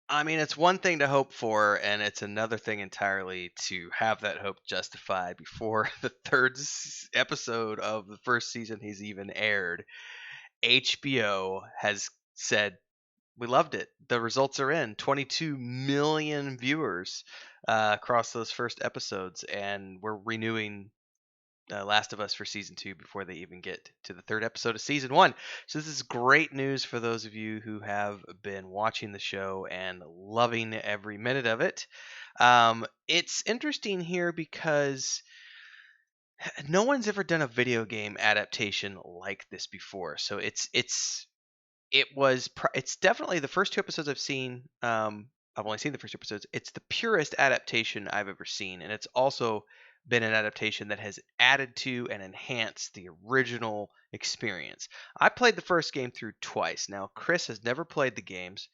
I mean, it's one thing to hope for, and it's another thing entirely to have that hope justified before the episode of the first season has even aired. HBO has said, we loved it. The results are in. 22 million viewers across those first episodes, and we're renewing Last of Us for season two before they even get to the third episode of season one. So this is great news for those of you who have been watching the show and loving every minute of it. It's interesting here because no one's ever done a video game adaptation like this before. So it's definitely the first two episodes I've seen. I've only seen the first two episodes. It's the purest adaptation I've ever seen, and it's also been an adaptation that has added to and enhanced the original experience. I played the first game through twice. Now, Chris has never played the games.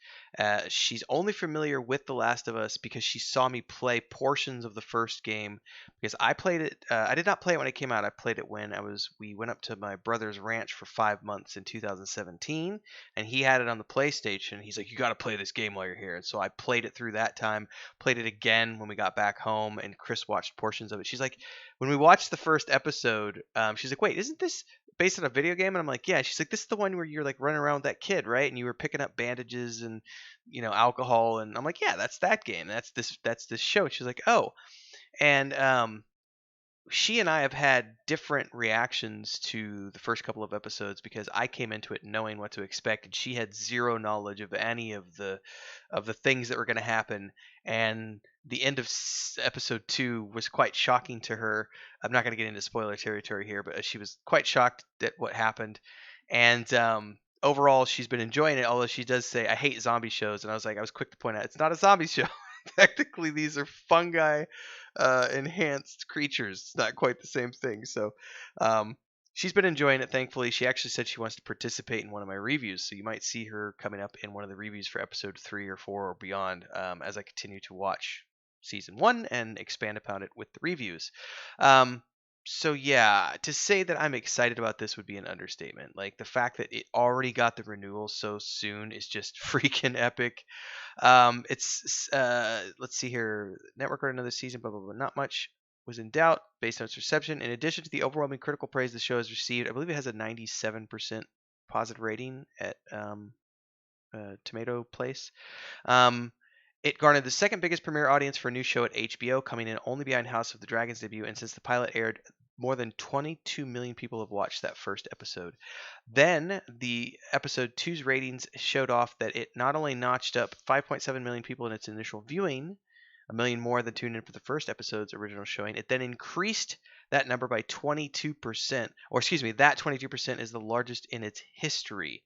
She's only familiar with The Last of Us because she saw me play portions of the first game. Because I played it, I did not play it when it came out. I played it when we went up to my brother's ranch for 5 months in 2017, and he had it on the PlayStation. He's like, "You got to play this game while you're here." And so I played it through that time. Played it again when we got back home, and Chris watched portions of it. She's like, when we watched the first episode, she's like, "Wait, isn't this based on a video game?" And I'm like, "Yeah." She's like, "This is the one where you're like running around with that kid, right? And you were picking up bandages and alcohol." And I'm like, "Yeah, that's that game. That's this show." She's like, "Oh." And she and I have had different reactions to the first couple of episodes because I came into it knowing what to expect, and she had zero knowledge of any of the things that were going to happen. And the end of episode two was quite shocking to her. I'm not going to get into spoiler territory here, but she was quite shocked at what happened. And overall, she's been enjoying it. Although she does say, "I hate zombie shows," and I was quick to point out it's not a zombie show. Technically, these are fungi enhanced creatures. It's not quite the same thing. So um, she's been enjoying it, thankfully. She actually said she wants to participate in one of my reviews. So you might see her coming up in one of the reviews for episode 3 or 4 or beyond as I continue to watch season one and expand upon it with the reviews. So yeah, to say that I'm excited about this would be an understatement. Like the fact that it already got the renewal so soon is just freaking epic. It's let's see here. Network wrote another season, blah blah blah. Not much was in doubt based on its reception. In addition to the overwhelming critical praise the show has received, I believe it has a 97% positive rating at Tomato Place. Um, it garnered the second biggest premiere audience for a new show at HBO, coming in only behind House of the Dragon's debut. And since the pilot aired, more than 22 million people have watched that first episode. Then the episode two's ratings showed off that it not only notched up 5.7 million people in its initial viewing, a million more than tuned in for the first episode's original showing, it then increased that number by 22%. Or excuse me, that 22% is the largest in its history.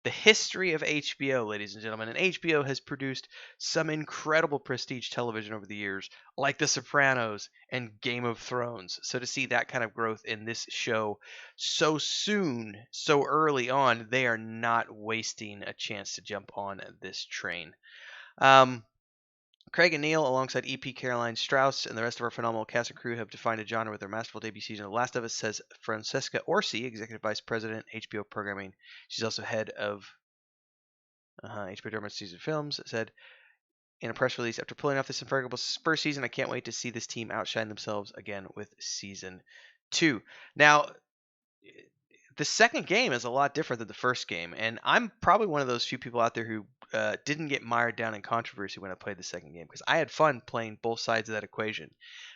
The history of HBO, ladies and gentlemen. And HBO has produced some incredible prestige television over the years, like The Sopranos and Game of Thrones. So to see that kind of growth in this show so soon, so early on, they are not wasting a chance to jump on this train. Um, Craig and Neil, alongside EP Caroline Strauss and the rest of our phenomenal cast and crew, have defined a genre with their masterful debut season of The Last of Us, says Francesca Orsi, Executive Vice President, HBO Programming. She's also head of HBO Drama Season Films, said in a press release, "After pulling off this incredible first season, I can't wait to see this team outshine themselves again with season 2. Now, the second game is a lot different than the first game, and I'm probably one of those few people out there who didn't get mired down in controversy when I played the second game because I had fun playing both sides of that equation.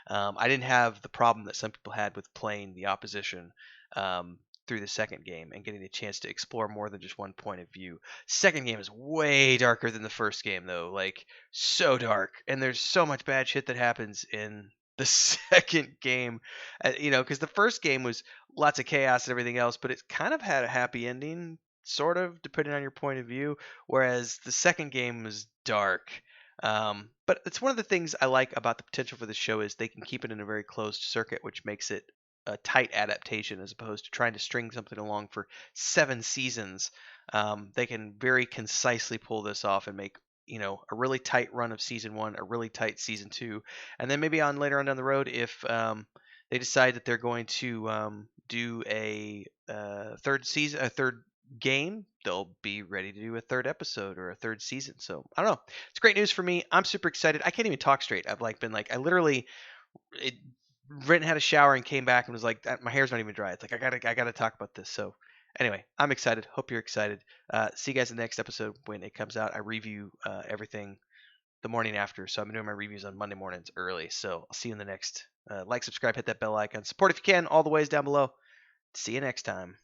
I didn't have the problem that some people had with playing the opposition through the second game and getting the chance to explore more than just one point of view. Second game is way darker than the first game, though, like so dark, and there's so much bad shit that happens in the second game, because the first game was lots of chaos and everything else, but it kind of had a happy ending, sort of, depending on your point of view. Whereas the second game was dark. But it's one of the things I like about the potential for the show is they can keep it in a very closed circuit, which makes it a tight adaptation as opposed to trying to string something along for 7 seasons. They can very concisely pull this off and make a really tight run of season one, a really tight season two, and then maybe on later on down the road if they decide that they're going to do a third game, they'll be ready to do a third episode or a third season. So I don't know. It's great news for me. I'm super excited. I can't even talk straight. I've like been like I literally it went and had a shower and came back and was like my hair's not even dry. It's like I gotta talk about this. So anyway, I'm excited. Hope you're excited. See you guys in the next episode when it comes out. I review everything the morning after, so I've been doing my reviews on Monday mornings early. So I'll see you in the next. Like, subscribe, hit that bell icon, support if you can. All the ways down below. See you next time.